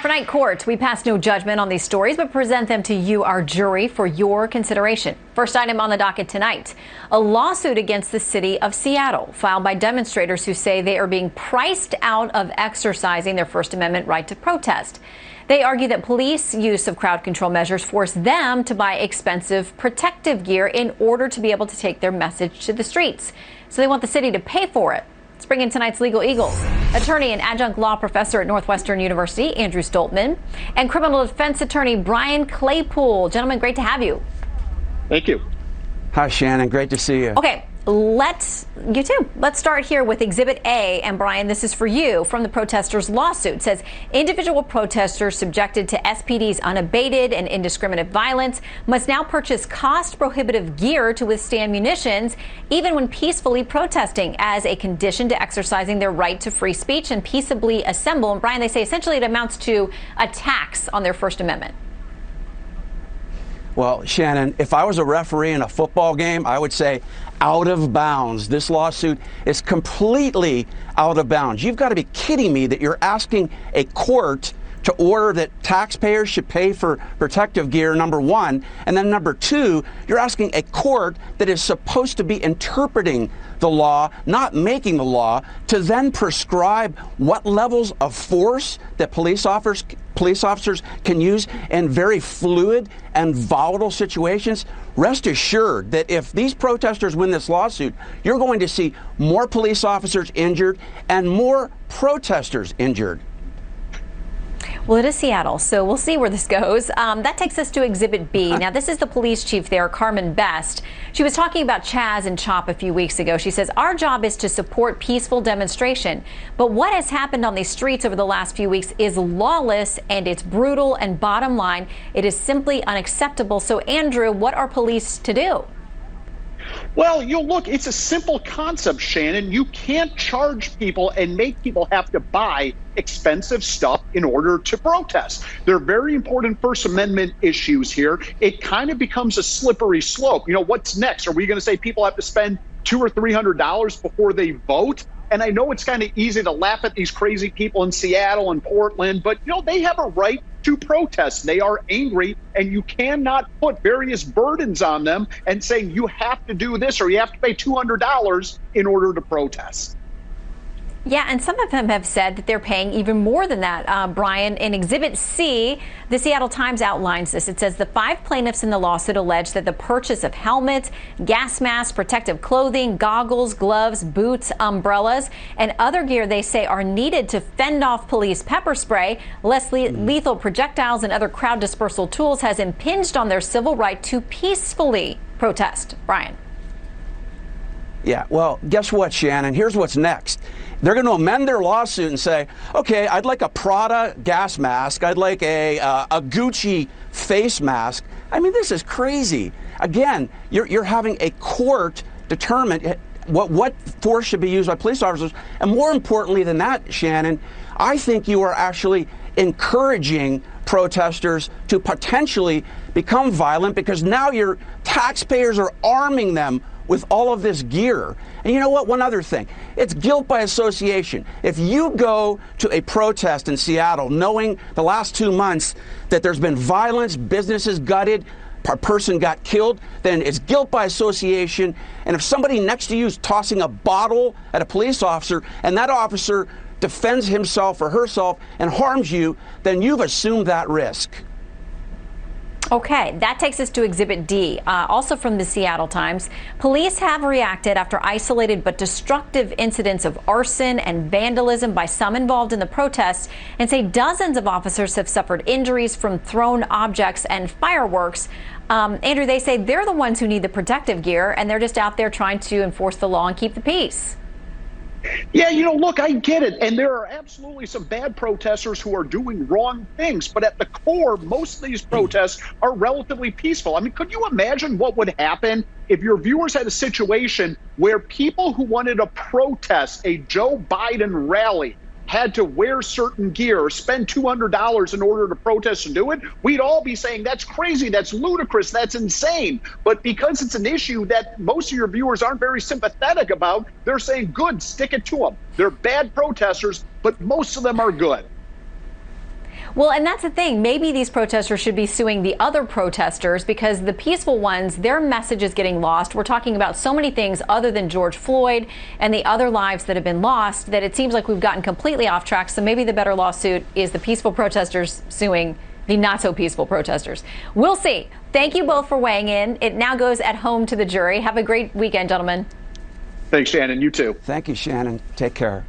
After night court, we pass no judgment on these stories, but present them to you, our jury, for your consideration. First item on the docket tonight, a lawsuit against the city of Seattle, filed by demonstrators who say they are being priced out of exercising their First Amendment right to protest. They argue that police use of crowd control measures force them to buy expensive protective gear in order to be able to take their message to the streets. So they want the city to pay for it. Let's bring in tonight's Legal Eagles. Attorney and adjunct law professor at Northwestern University, Andrew Stoltman, and criminal defense attorney Brian Claypool. Gentlemen, great to have you. Thank you. Hi, Shannon. Great to see you. Okay, let's start here with Exhibit A. And Brian, this is for you from the protesters' lawsuit. It says individual protesters subjected to SPD's unabated and indiscriminate violence must now purchase cost-prohibitive gear to withstand munitions, even when peacefully protesting, as a condition to exercising their right to free speech and peaceably assemble. And Brian, they say essentially it amounts to a tax on their First Amendment. Well, Shannon, if I was a referee in a football game, I would say out of bounds. This lawsuit is completely out of bounds. You've got to be kidding me that you're asking a court to order that taxpayers should pay for protective gear, number one. And then number two, you're asking a court that is supposed to be interpreting the law, not making the law, to then prescribe what levels of force that police officers can use in very fluid and volatile situations. Rest assured that if these protesters win this lawsuit, you're going to see more police officers injured and more protesters injured. Well, it is Seattle, so we'll see where this goes. That takes us to Exhibit B. Now, this is the police chief there, Carmen Best. She was talking about Chaz and CHOP a few weeks ago. She says, our job is to support peaceful demonstration. But what has happened on these streets over the last few weeks is lawless, and it's brutal, and bottom line, it is simply unacceptable. So, Andrew, what are police to do? Well, look, it's a simple concept, Shannon. You can't charge people and make people have to buy expensive stuff in order to protest. There are very important First Amendment issues here. It kind of becomes a slippery slope. What's next? Are we going to say people have to spend $200 or $300 before they vote? And I know it's kind of easy to laugh at these crazy people in Seattle and Portland, but they have a right to protest. They are angry, and you cannot put various burdens on them and saying you have to do this or you have to pay $200 in order to protest. Yeah, and some of them have said that they're paying even more than that. Brian, in Exhibit C, the Seattle Times outlines this. It says the 5 plaintiffs in the lawsuit allege that the purchase of helmets, gas masks, protective clothing, goggles, gloves, boots, umbrellas, and other gear they say are needed to fend off police pepper spray, less lethal projectiles, and other crowd dispersal tools has impinged on their civil right to peacefully protest. Brian. Yeah, well, guess what, Shannon? Here's what's next. They're going to amend their lawsuit and say, okay, I'd like a Prada gas mask. I'd like a Gucci face mask. I mean, this is crazy. Again, you're having a court determine what force should be used by police officers. And more importantly than that, Shannon, I think you are actually encouraging protesters to potentially become violent because now your taxpayers are arming them with all of this gear. And you know what? One other thing. It's guilt by association. If you go to a protest in Seattle knowing the last 2 months that there's been violence, businesses gutted, a person got killed, then it's guilt by association. And if somebody next to you is tossing a bottle at a police officer and that officer defends himself or herself and harms you, then you've assumed that risk. Okay, that takes us to Exhibit D, also from the Seattle Times. Police have reacted after isolated but destructive incidents of arson and vandalism by some involved in the protests, and say dozens of officers have suffered injuries from thrown objects and fireworks. Andrew, they say they're the ones who need the protective gear, and they're just out there trying to enforce the law and keep the peace. Yeah, look, I get it. And there are absolutely some bad protesters who are doing wrong things. But at the core, most of these protests are relatively peaceful. I mean, could you imagine what would happen if your viewers had a situation where people who wanted to protest a Joe Biden rally had to wear certain gear or spend $200 in order to protest and do it? We'd all be saying that's crazy, that's ludicrous, that's insane. But because it's an issue that most of your viewers aren't very sympathetic about, they're saying, good, stick it to them. They're bad protesters, but most of them are good. Well, and that's the thing. Maybe these protesters should be suing the other protesters because the peaceful ones, their message is getting lost. We're talking about so many things other than George Floyd and the other lives that have been lost that it seems like we've gotten completely off track. So maybe the better lawsuit is the peaceful protesters suing the not so peaceful protesters. We'll see. Thank you both for weighing in. It now goes at home to the jury. Have a great weekend, gentlemen. Thanks, Shannon. You too. Thank you, Shannon. Take care.